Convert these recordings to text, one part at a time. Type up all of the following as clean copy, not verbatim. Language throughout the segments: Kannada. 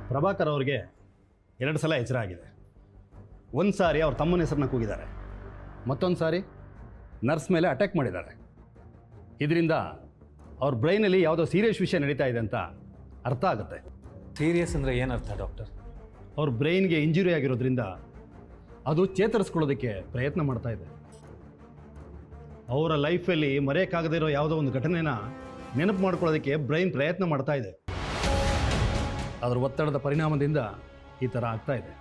ಪ್ರಭಾಕರ್ ಅವ್ರಿಗೆ 2 ಸಲ ಎಚ್ಚರ ಆಗಿದೆ. ಒಂದು ಸಾರಿ ಅವ್ರ ತಮ್ಮನ ಹೆಸರನ್ನ ಕೂಗಿದ್ದಾರೆ, ಮತ್ತೊಂದು ಸಾರಿ ನರ್ಸ್ ಮೇಲೆ ಅಟ್ಯಾಕ್ ಮಾಡಿದ್ದಾರೆ. ಇದರಿಂದ ಅವ್ರ ಬ್ರೈನಲ್ಲಿ ಯಾವುದೋ ಸೀರಿಯಸ್ ವಿಷಯ ನಡೀತಾ ಇದೆ ಅಂತ ಅರ್ಥ ಆಗುತ್ತೆ. ಸೀರಿಯಸ್ ಅಂದರೆ ಏನರ್ಥ ಡಾಕ್ಟರ್? ಅವ್ರ ಬ್ರೈನ್ಗೆ ಇಂಜುರಿ ಆಗಿರೋದ್ರಿಂದ ಅದು ಚೇತರಿಸ್ಕೊಳ್ಳೋದಕ್ಕೆ ಪ್ರಯತ್ನ ಮಾಡ್ತಾ ಇದೆ. ಅವರ ಲೈಫಲ್ಲಿ ಮರೆಯೋಕ್ಕಾಗದೇ ಇರೋ ಯಾವುದೋ ಒಂದು ಘಟನೆನ ನೆನಪು ಮಾಡ್ಕೊಳ್ಳೋದಕ್ಕೆ ಬ್ರೈನ್ ಪ್ರಯತ್ನ ಮಾಡ್ತಾ ಇದೆ. ಅದರ ಒತ್ತಡದ ಪರಿಣಾಮದಿಂದ ಈ ಥರ ಆಗ್ತಾ ಇದೆ.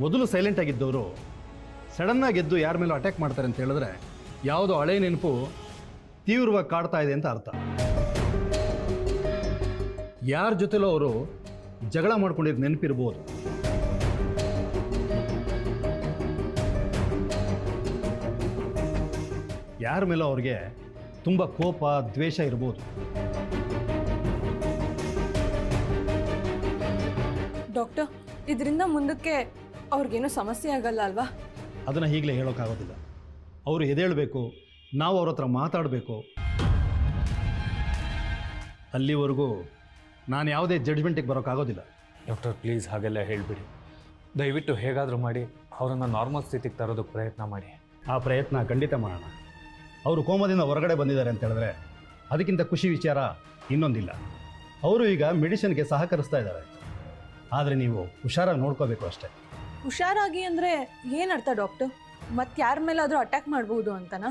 ಮೊದಲು ಸೈಲೆಂಟ್ ಆಗಿದ್ದವರು ಸಡನ್ನಾಗಿ ಎದ್ದು ಯಾರ ಮೇಲೂ ಅಟ್ಯಾಕ್ ಮಾಡ್ತಾರೆ ಅಂತ ಹೇಳಿದ್ರೆ ಯಾವುದೋ ಹಳೆ ನೆನಪು ತೀವ್ರವಾಗಿ ಕಾಡ್ತಾ ಇದೆ ಅಂತ ಅರ್ಥ. ಯಾರ ಜೊತೆಲೂ ಅವರು ಜಗಳ ಮಾಡ್ಕೊಂಡಿದ್ದು ನೆನಪಿರ್ಬೋದು. ಯಾರ ಮೇಲೂ ಅವ್ರಿಗೆ ತುಂಬ ಕೋಪ ದ್ವೇಷ ಇರ್ಬೋದು. ಡಾಕ್ಟರ್, ಇದರಿಂದ ಮುಂದಕ್ಕೆ ಅವ್ರಿಗೇನು ಸಮಸ್ಯೆ ಆಗಲ್ಲ ಅಲ್ವಾ? ಅದನ್ನು ಈಗಲೇ ಹೇಳೋಕ್ಕಾಗೋದಿಲ್ಲ. ಅವರು ಎದ್ದೇಳಬೇಕು, ನಾವು ಅವ್ರ ಹತ್ರ ಮಾತಾಡಬೇಕು. ಅಲ್ಲಿವರೆಗೂ ನಾನು ಯಾವುದೇ ಜಡ್ಜ್ಮೆಂಟಿಗೆ ಬರೋಕ್ಕಾಗೋದಿಲ್ಲ. ಡಾಕ್ಟರ್ ಪ್ಲೀಸ್ ಹಾಗೆಲ್ಲ ಹೇಳಿಬಿಡಿ. ದಯವಿಟ್ಟು ಹೇಗಾದರೂ ಮಾಡಿ ಅವರನ್ನು ನಾರ್ಮಲ್ ಸ್ಥಿತಿಗೆ ತರೋದಕ್ಕೆ ಪ್ರಯತ್ನ ಮಾಡಿ. ಆ ಪ್ರಯತ್ನ ಖಂಡಿತ ಮಾಡೋಣ. ಅವರು ಕೋಮದಿಂದ ಹೊರಗಡೆ ಬಂದಿದ್ದಾರೆ ಅಂತ ಹೇಳಿದ್ರೆ ಅದಕ್ಕಿಂತ ಖುಷಿ ವಿಚಾರ ಇನ್ನೊಂದಿಲ್ಲ. ಅವರು ಈಗ ಮೆಡಿಸಿನ್ಗೆ ಸಹಕರಿಸ್ತಾ ಇದ್ದಾರೆ. ಆದರೆ ನೀವು ಹುಷಾರಾಗಿ ನೋಡ್ಕೋಬೇಕು ಅಷ್ಟೇ. ಹುಷಾರಾಗಿ ಅಂದರೆ ಏನರ್ಥ ಡಾಕ್ಟರ್? ಮತ್ತೆ ಯಾರ ಮೇಲಾದರೂ ಅಟ್ಯಾಕ್ ಮಾಡ್ಬೋದು ಅಂತನಾ?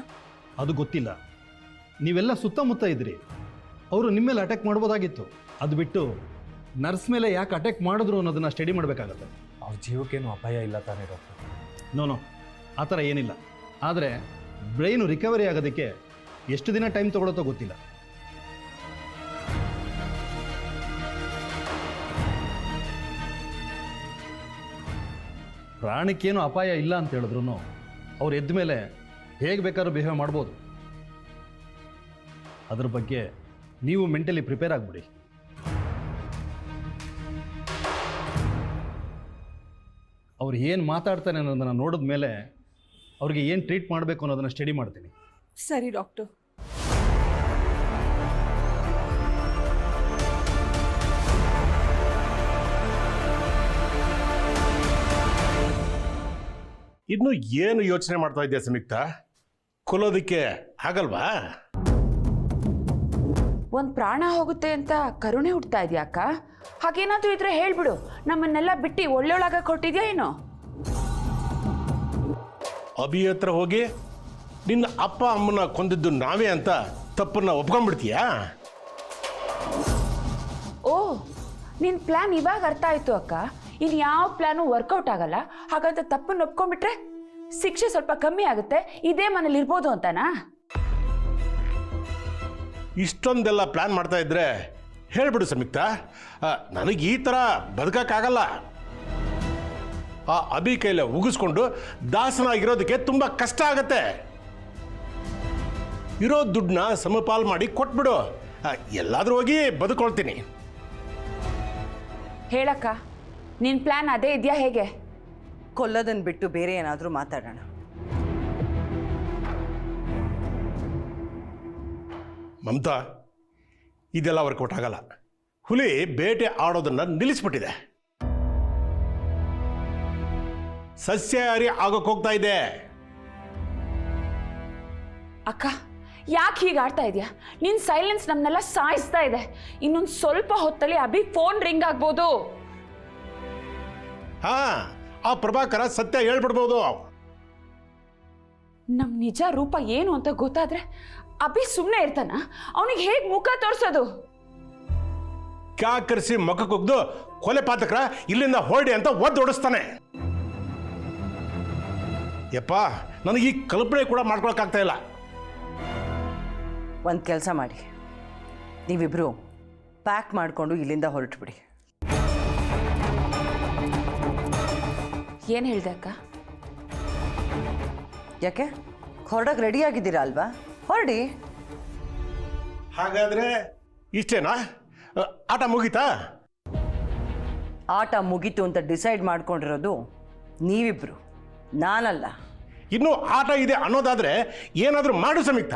ಅದು ಗೊತ್ತಿಲ್ಲ. ನೀವೆಲ್ಲ ಸುತ್ತಮುತ್ತ ಇದ್ರಿ, ಅವರು ನಿಮ್ಮ ಮೇಲೆ ಅಟ್ಯಾಕ್ ಮಾಡ್ಬೋದಾಗಿತ್ತು. ಅದು ಬಿಟ್ಟು ನರ್ಸ್ ಮೇಲೆ ಯಾಕೆ ಅಟ್ಯಾಕ್ ಮಾಡಿದ್ರು ಅನ್ನೋದನ್ನು ಸ್ಟಡಿ ಮಾಡಬೇಕಾಗತ್ತೆ. ಅವ್ರ ಜೀವಕ್ಕೇನು ಅಪಾಯ ಇಲ್ಲ ತಾನೇ ಡಾಕ್ಟರ್? ನೋ ಆ ಥರ ಏನಿಲ್ಲ. ಆದರೆ ಬ್ರೈನು ರಿಕವರಿ ಆಗೋದಕ್ಕೆ ಎಷ್ಟು ದಿನ ಟೈಮ್ ತೊಗೊಳುತ್ತೋ ಗೊತ್ತಿಲ್ಲ. ಪ್ರಾಣಕ್ಕೇನು ಅಪಾಯ ಇಲ್ಲ ಅಂತ ಹೇಳಿದ್ರು ಅವ್ರು ಎದ್ದ ಮೇಲೆ ಹೇಗೆ ಬೇಕಾದ್ರೂ ಬಿಹೇವ್ ಮಾಡ್ಬೋದು. ಅದ್ರ ಬಗ್ಗೆ ನೀವು ಮೆಂಟಲಿ ಪ್ರಿಪೇರ್ ಆಗಿಬಿಡಿ. ಅವ್ರು ಏನು ಮಾತಾಡ್ತಾನೆ ಅನ್ನೋದನ್ನು ನೋಡಿದ ಮೇಲೆ ಅವ್ರಿಗೆ ಏನು ಟ್ರೀಟ್ ಮಾಡಬೇಕು ಅನ್ನೋದನ್ನು ಸ್ಟಡಿ ಮಾಡ್ತೀನಿ. ಸರಿ ಡಾಕ್ಟರ್. ಇನ್ನು ಏನು ಯೋಚನೆ ಮಾಡ್ತಾ ಇದೆಯಾ ಸಂಯುಕ್ತ? ಕೊಲ್ಲೋದಕ್ಕೆ ಆಗಲ್ವಾ? ಒಂದು ಪ್ರಾಣ ಹೋಗುತ್ತೆ ಅಂತ ಕರುಣೆ ಹುಡ್ತಾ ಇದೆಯಾ ಅಕ್ಕ? ಹಾಗೇನಾದ್ರೂ ಇದ್ರೆ ಹೇಳ್ಬಿಡು, ನಮ್ಮನ್ನೆಲ್ಲ ಬಿಟ್ಟು ಒಳ್ಳೊಳಗ ಕೊಟ್ಟಿದ್ಯಾ ಏನೋ? ಅಭಿ ಹತ್ರ ಹೋಗಿ ನಿನ್ನ ಅಪ್ಪ ಅಮ್ಮನ ಕೊಂದಿದ್ದು ನಾವೇ ಅಂತ ತಪ್ಪನ್ನ ಒಪ್ಕೊಂಡ್ಬಿಡ್ತೀಯಾ? ಓ, ನಿನ್ನ ಪ್ಲಾನ್ ಇವಾಗ ಅರ್ಥ ಆಯ್ತು ಅಕ್ಕ. ಇನ್ನು ಯಾವ ಪ್ಲಾನು ವರ್ಕೌಟ್ ಆಗಲ್ಲ, ಹಾಗಂತ ತಪ್ಪನ್ನು ಒಪ್ಕೊಂಡ್ಬಿಟ್ರೆ ಶಿಕ್ಷೆ ಸ್ವಲ್ಪ ಕಮ್ಮಿ ಆಗುತ್ತೆ, ಇದೇ ಮನೇಲಿ ಇರ್ಬೋದು ಅಂತನಾ? ಇಷ್ಟೊಂದೆಲ್ಲ ಪ್ಲಾನ್ ಮಾಡ್ತಾ ಇದ್ರೆ ಹೇಳ್ಬಿಡು ಸಂಯುಕ್ತ, ನನಗೆ ಈ ಥರ ಬದುಕಕ್ಕಾಗಲ್ಲ. ಆ ಅಭಿ ಕೈಲ ಉಗಿಸ್ಕೊಂಡು ದಾಸನಾಗಿರೋದಕ್ಕೆ ತುಂಬ ಕಷ್ಟ ಆಗತ್ತೆ. ಇರೋ ದುಡ್ಡನ್ನ ಸಮಪಾಲ್ ಮಾಡಿ ಕೊಟ್ಬಿಡು, ಎಲ್ಲಾದ್ರೂ ಹೋಗಿ ಬದುಕೊಳ್ತೀನಿ. ಹೇಳಕ್ಕ, ನಿನ್ನ ಪ್ಲಾನ್ ಅದೇ ಇದೆಯಾ ಹೇಗೆ? ಕೊಲ್ಲೋದನ್ನು ಬಿಟ್ಟು ಬೇರೆ ಏನಾದರೂ ಮಾತಾಡೋಣ. ಮಮತಾ, ಇದೆಲ್ಲ ವರ್ಕೌಟ್ ಆಗಲ್ಲ. ಹುಲಿ ಬೇಟೆ ಆಡೋದನ್ನ ನಿಲ್ಲಿಸ್ಬಿಟ್ಟಿದೆ, ಸಸ್ಯಾಹಾರಿ ಆಗೋಕೆ ಹೋಗ್ತಾ ಇದೆ. ಅಕ್ಕ, ಯಾಕೆ ಹೀಗೆ ಆಡ್ತಾ ಇದೆಯಾ? ನಿನ್ನ ಸೈಲೆನ್ಸ್ ನಮ್ಮನ್ನೆಲ್ಲ ಸಾಯಿಸ್ತಾ ಇದೆ. ಇನ್ನೊಂದು ಸ್ವಲ್ಪ ಹೊತ್ತಲ್ಲಿ ಅಭಿ ಫೋನ್ ರಿಂಗ್ ಆಗ್ಬೋದು. ಹಾ, ಆ ಪ್ರಭಾಕರ ಸತ್ಯ ಹೇಳ್ಬಿಡ್ಬೋದು. ನಮ್ಮ ನಿಜ ರೂಪ ಏನು ಅಂತ ಗೊತ್ತಾದ್ರೆ ಅಭಿ ಸುಮ್ಮನೆ ಇರ್ತಾನ? ಅವನಿಗೆ ಹೇಗೆ ಮುಖ ತೋರಿಸೋದು? ಕ್ಯಾಕರಿಸಿ ಮುಖಕ್ಕೆ ಹೋಗ್ದು ಕೊಲೆ ಪಾತಕರ ಇಲ್ಲಿಂದ ಹೊರಡಿ ಅಂತ ಒದ್ದೊಡಿಸ್ತಾನೆ. ಯಪ್ಪ, ನನಗೆ ಈ ಕಲ್ಪನೆ ಕೂಡ ಮಾಡ್ಕೊಳಕ್ಕಾಗ್ತಾ ಇಲ್ಲ. ಒಂದು ಕೆಲಸ ಮಾಡಿ, ನೀವಿಬ್ರು ಪ್ಯಾಕ್ ಮಾಡಿಕೊಂಡು ಇಲ್ಲಿಂದ ಹೊರಟು ಬಿಡಿ. ಏನು ಹೇಳ್ದೆ ಅಕ್ಕ? ಯಾಕೆ ಹೊರಡಕ್ಕೆ ರೆಡಿ ಆಗಿದ್ದೀರಾ ಅಲ್ವಾ? ಹೊರಡಿ. ಹಾಗಾದ್ರೆ ಇಷ್ಟೇನಾ? ಆಟ ಮುಗೀತಾ? ಆಟ ಮುಗೀತು ಅಂತ ಡಿಸೈಡ್ ಮಾಡ್ಕೊಂಡಿರೋದು ನೀವಿಬ್ರು, ನಾನಲ್ಲ. ಇನ್ನೂ ಆಟ ಇದೆ ಅನ್ನೋದಾದ್ರೆ ಏನಾದರೂ ಮಾಡು ಸಂಯುಕ್ತ.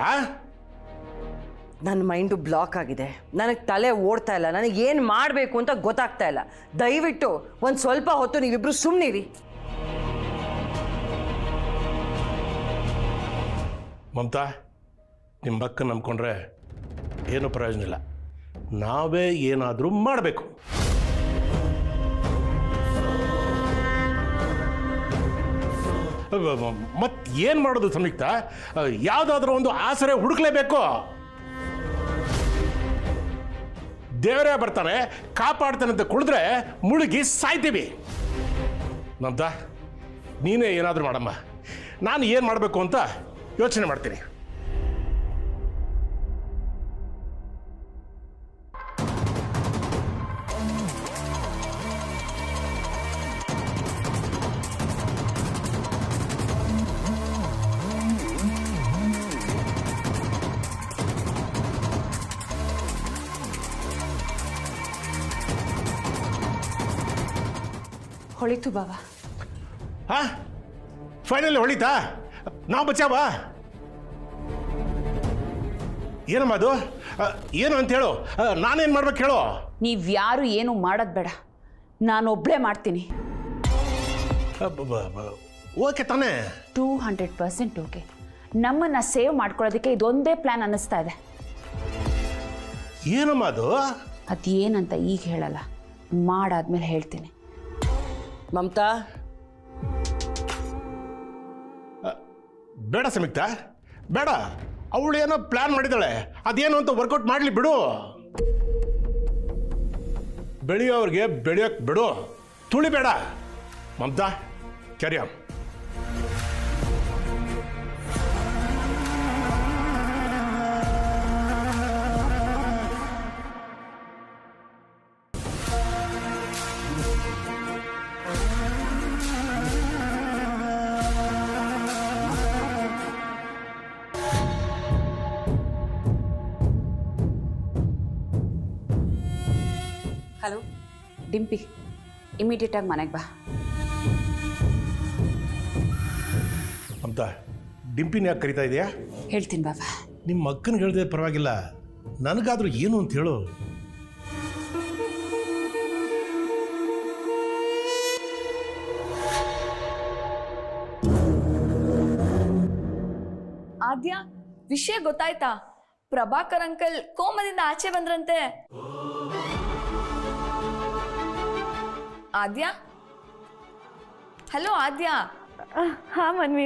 ನನ್ನ ಮೈಂಡು ಬ್ಲಾಕ್ ಆಗಿದೆ, ನನಗೆ ತಲೆ ಓಡ್ತಾ ಇಲ್ಲ, ನನಗೆ ಏನು ಮಾಡಬೇಕು ಅಂತ ಗೊತ್ತಾಗ್ತಾ ಇಲ್ಲ. ದಯವಿಟ್ಟು ಒಂದು ಸ್ವಲ್ಪ ಹೊತ್ತು ನೀವಿಬ್ರು ಸುಮ್ಮನಿರಿ. ಮಮತಾ, ನಿಮ್ಮ ಅಕ್ಕ ನಂಬ್ಕೊಂಡ್ರೆ ಏನೂ ಪ್ರಯೋಜನ ಇಲ್ಲ. ನಾವೇ ಏನಾದರೂ ಮಾಡಬೇಕು. ಮತ್ತೇನು ಮಾಡೋದು ಸಂಯುಕ್ತ? ಯಾವುದಾದ್ರೂ ಒಂದು ಆಸರೆ ಹುಡುಕ್ಲೇಬೇಕು. ದೇವರೇ ಬರ್ತಾನೆ, ಕಾಪಾಡ್ತಾನೆ ಅಂತ ಕುಡಿದ್ರೆ ಮುಳುಗಿ ಸಾಯ್ತೀವಿ. ಮಮತಾ, ನೀನೇ ಏನಾದರೂ ಮಾಡಮ್ಮ. ನಾನು ಏನು ಮಾಡಬೇಕು ಅಂತ ಯೋಚನೆ ಮಾಡ್ತೀನಿ. ಹೊಳಿತು ಬಾವ. ಹಾ, ಫೈನಲ್ ಹೊಳಿತಾ? ನಾವು ಬಚಾವ? ಏನಮ್ಮ ಅದು? ಏನು ಅಂತ ಹೇಳು. ನಾನೇನು ಮಾಡ್ಬೇಕು ಹೇಳು. ನೀವ್ಯಾರು ಏನು ಮಾಡೋದು ಬೇಡ, ನಾನೊಬ್ಬಳೇ ಮಾಡ್ತೀನಿ. ಓಕೆ ತಾನೇ? 200% ಓಕೆ. ನಮ್ಮನ್ನು ಸೇವ್ ಮಾಡ್ಕೊಳ್ಳೋದಕ್ಕೆ ಇದೊಂದೇ ಪ್ಲ್ಯಾನ್ ಅನ್ನಿಸ್ತಾ ಇದೆ. ಏನಮ್ಮ ಅದು? ಅದೇನಂತ ಈಗ ಹೇಳಲ್ಲ, ಮಾಡಾದ್ಮೇಲೆ ಹೇಳ್ತೀನಿ. ಮಮತಾ, ಬೇಡ ಸಂಯುಕ್ತ, ಬೇಡ. ಅವಳು ಏನೋ ಪ್ಲಾನ್ ಮಾಡಿದ್ದಾಳೆ, ಅದೇನು ಅಂತ ವರ್ಕೌಟ್ ಮಾಡಲಿ ಬಿಡು. ಬೆಳೆಯೋವ್ರಿಗೆ ಬೆಳೆಯೋಕೆ ಬಿಡು, ತುಳಿಬೇಡ. Mamata, carry on. Hello Dimpy, ಇಮಿಡಿಯೇಟಾಗಿ ಮನೆಗೆ ಬಾ. ಮಮತಾ, ಡಿಂಪಿನ ಯಾಕೆ ಕರಿತಾ ಇದೆಯಾ? ಹೇಳ್ತೀನಿ ಬಾಬಾ. ನಿಮ್ಮ ಅಕ್ಕನಿಗೆ ಹೇಳಿದೆ ಪರವಾಗಿಲ್ಲ, ನನಗಾದ್ರೂ ಏನು ಅಂತ ಹೇಳು. ಆದ್ಯ, ವಿಷಯ ಗೊತ್ತಾಯ್ತಾ? ಪ್ರಭಾಕರ್ ಅಂಕಲ್ ಕೋಮದಿಂದ ಆಚೆ ಬಂದ್ರಂತೆ. ಆದ್ಯ, ಹಲೋ ಆದ್ಯ. ಹಾಂ ಮನ್ವಿ,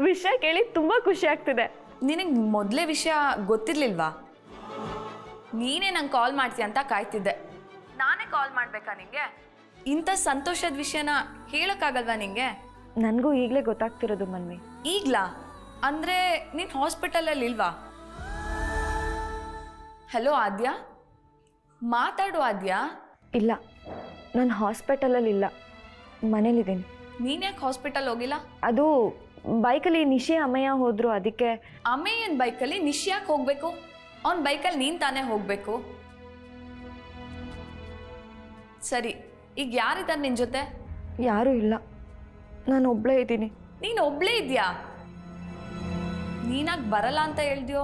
ವಿಷಯ ಕೇಳಿ ತುಂಬ ಖುಷಿ ಆಗ್ತಿದೆ. ನಿನಗೆ ಮೊದಲೇ ವಿಷಯ ಗೊತ್ತಿರ್ಲಿಲ್ವಾ? ನೀನೇ ನಂಗೆ ಕಾಲ್ ಮಾಡ್ತೀಯ ಅಂತ ಕಾಯ್ತಿದ್ದೆ. ನಾನೇ ಕಾಲ್ ಮಾಡ್ಬೇಕಾ ನಿಂಗೆ? ಇಂಥ ಸಂತೋಷದ ವಿಷಯನ ಹೇಳೋಕ್ಕಾಗಲ್ವಾ ನಿಂಗೆ? ನನಗೂ ಈಗಲೇ ಗೊತ್ತಾಗ್ತಿರೋದು ಮನ್ವಿ. ಈಗ್ಲಾ? ಅಂದರೆ ನೀನು ಹಾಸ್ಪಿಟಲಲ್ಲಿ ಇಲ್ವಾ? ಹಲೋ ಆದ್ಯ, ಮಾತಾಡು ಆದ್ಯ. ಇಲ್ಲ, ನಾನು ಹಾಸ್ಪಿಟಲಲ್ಲಿ ಇಲ್ಲ, ಮನೇಲಿದ್ದೀನಿ. ನೀನ್ಯಾಕೆ ಹಾಸ್ಪಿಟಲ್ ಹೋಗಿಲ್ಲ? ಅದು ಬೈಕಲ್ಲಿ ನಿಶಿ ಅಮ್ಮಯ್ಯ ಹೋದ್ರು, ಅದಕ್ಕೆ. ಅಮ್ಮೆಯನ್ ಬೈಕಲ್ಲಿ ನಿಶ್ಯಾಕೆ ಹೋಗ್ಬೇಕು? ಅವನ ಬೈಕಲ್ಲಿ ನೀನು ತಾನೇ ಹೋಗ್ಬೇಕು. ಸರಿ, ಈಗ ಯಾರಿದ್ದಾರೆ ನಿನ್ನ ಜೊತೆ? ಯಾರೂ ಇಲ್ಲ, ನಾನು ಒಬ್ಬಳೇ ಇದ್ದೀನಿ. ನೀನು ಒಬ್ಳೇ ಇದೆಯಾ? ನೀನಾಗ ಬರಲ್ಲ ಅಂತ ಹೇಳ್ದ್ಯೋ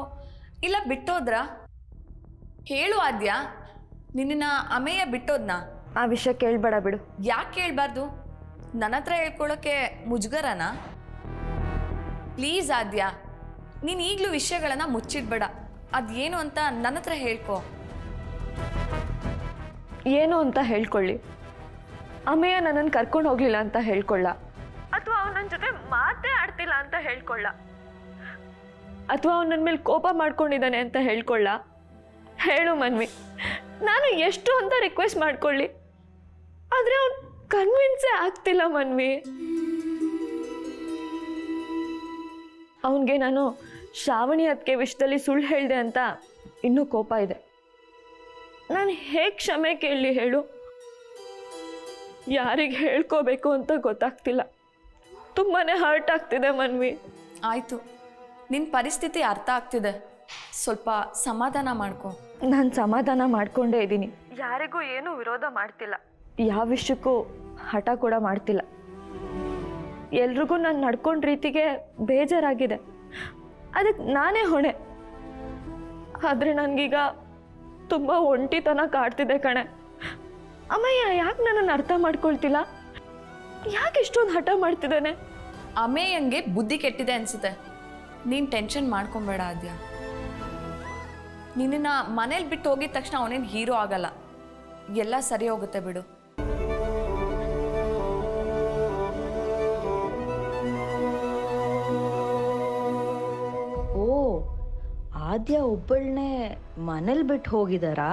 ಇಲ್ಲ ಬಿಟ್ಟೋದ್ರಾ? ಹೇಳು ಆದ್ಯ, ನಿನ್ನ ಅಮ್ಮೆಯ ಬಿಟ್ಟೋದ್ನಾ? ಆ ವಿಷಯ ಕೇಳಬೇಡ ಬಿಡು. ಯಾಕೆ ಕೇಳಬಾರ್ದು? ನನ್ನ ಹತ್ರ ಹೇಳ್ಕೊಳ್ಳೋಕ್ಕೆ ಮುಜುಗರನಾ? ಪ್ಲೀಸ್ ಆದ್ಯ, ನೀನು ಈಗಲೂ ವಿಷಯಗಳನ್ನು ಮುಚ್ಚಿಡ್ಬೇಡ. ಅದೇನು ಅಂತ ನನ್ನ ಹತ್ರ ಹೇಳ್ಕೊ. ಏನು ಅಂತ ಹೇಳ್ಕೊಳ್ಳಿ? ಅಮ್ಮಯ್ಯ ನನ್ನನ್ನು ಕರ್ಕೊಂಡು ಹೋಗ್ಲಿಲ್ಲ ಅಂತ ಹೇಳ್ಕೊಳ್ಳ, ಅಥವಾ ಅವ್ನು ನನ್ನ ಜೊತೆ ಮಾತೇ ಆಡ್ತಿಲ್ಲ ಅಂತ ಹೇಳ್ಕೊಳ್ಳ, ಅಥವಾ ಅವ್ನು ನನ್ನ ಮೇಲೆ ಕೋಪ ಮಾಡ್ಕೊಂಡಿದ್ದಾನೆ ಅಂತ ಹೇಳ್ಕೊಳ್ಳ? ಹೇಳು ಮನ್ವಿ, ನಾನು ಎಷ್ಟು ಅಂತ ರಿಕ್ವೆಸ್ಟ್ ಮಾಡ್ಕೊಳ್ಳಿ, ಆದರೆ ಅವ್ನು ಕನ್ವಿನ್ಸೇ ಆಗ್ತಿಲ್ಲ ಮನ್ವಿ. ಅವನಿಗೆ ನಾನು ಶ್ರಾವಣಿ ಅದಕ್ಕೆ ವಿಷಯದಲ್ಲಿ ಸುಳ್ಳು ಹೇಳಿದೆ ಅಂತ ಇನ್ನೂ ಕೋಪ ಇದೆ. ನಾನು ಹೇಗೆ ಕ್ಷಮೆ ಕೇಳಲಿ ಹೇಳು? ಯಾರಿಗೆ ಹೇಳ್ಕೋಬೇಕು ಅಂತ ಗೊತ್ತಾಗ್ತಿಲ್ಲ. ತುಂಬಾ ಹರ್ಟ್ ಆಗ್ತಿದೆ ಮನ್ವಿ. ಆಯಿತು, ನಿನ್ನ ಪರಿಸ್ಥಿತಿ ಅರ್ಥ ಆಗ್ತಿದೆ. ಸ್ವಲ್ಪ ಸಮಾಧಾನ ಮಾಡ್ಕೊ. ನಾನು ಸಮಾಧಾನ ಮಾಡ್ಕೊಂಡೇ ಇದ್ದೀನಿ. ಯಾರಿಗೂ ಏನೂ ವಿರೋಧ ಮಾಡ್ತಿಲ್ಲ, ಯಾವ ವಿಷಯಕ್ಕೂ ಹಠ ಕೂಡ ಮಾಡ್ತಿಲ್ಲ. ಎಲ್ರಿಗೂ ನಾನು ನಡ್ಕೊಂಡ ರೀತಿಗೆ ಬೇಜಾರಾಗಿದೆ, ಅದಕ್ಕೆ ನಾನೇ ಹೊಣೆ. ಆದರೆ ನನಗೀಗ ತುಂಬ ಒಂಟಿತನ ಕಾಡ್ತಿದೆ ಕಣೆ. ಅಮ್ಮಯ್ಯ ಯಾಕೆ ನನ್ನನ್ನು ಅರ್ಥ ಮಾಡ್ಕೊಳ್ತಿಲ್ಲ? ಯಾಕೆ ಇಷ್ಟೊಂದು ಹಠ ಮಾಡ್ತಿದ್ದಾನೆ? ಅಮೇಯಂಗೆ ಬುದ್ಧಿ ಕೆಟ್ಟಿದೆ ಅನ್ಸುತ್ತೆ. ನೀನು ಟೆನ್ಷನ್ ಮಾಡ್ಕೊಬೇಡ ಆದ್ಯ. ನಿನ್ನ ಮನೇಲಿ ಬಿಟ್ಟು ಹೋಗಿದ ತಕ್ಷಣ ಅವನೇನು ಹೀರೋ ಆಗಲ್ಲ, ಎಲ್ಲ ಸರಿ ಹೋಗುತ್ತೆ ಬಿಡು. ಓ, ಆದ್ಯ ಒಬ್ಬಳನ್ನೇ ಮನೇಲಿ ಬಿಟ್ಟು ಹೋಗಿದಾರಾ?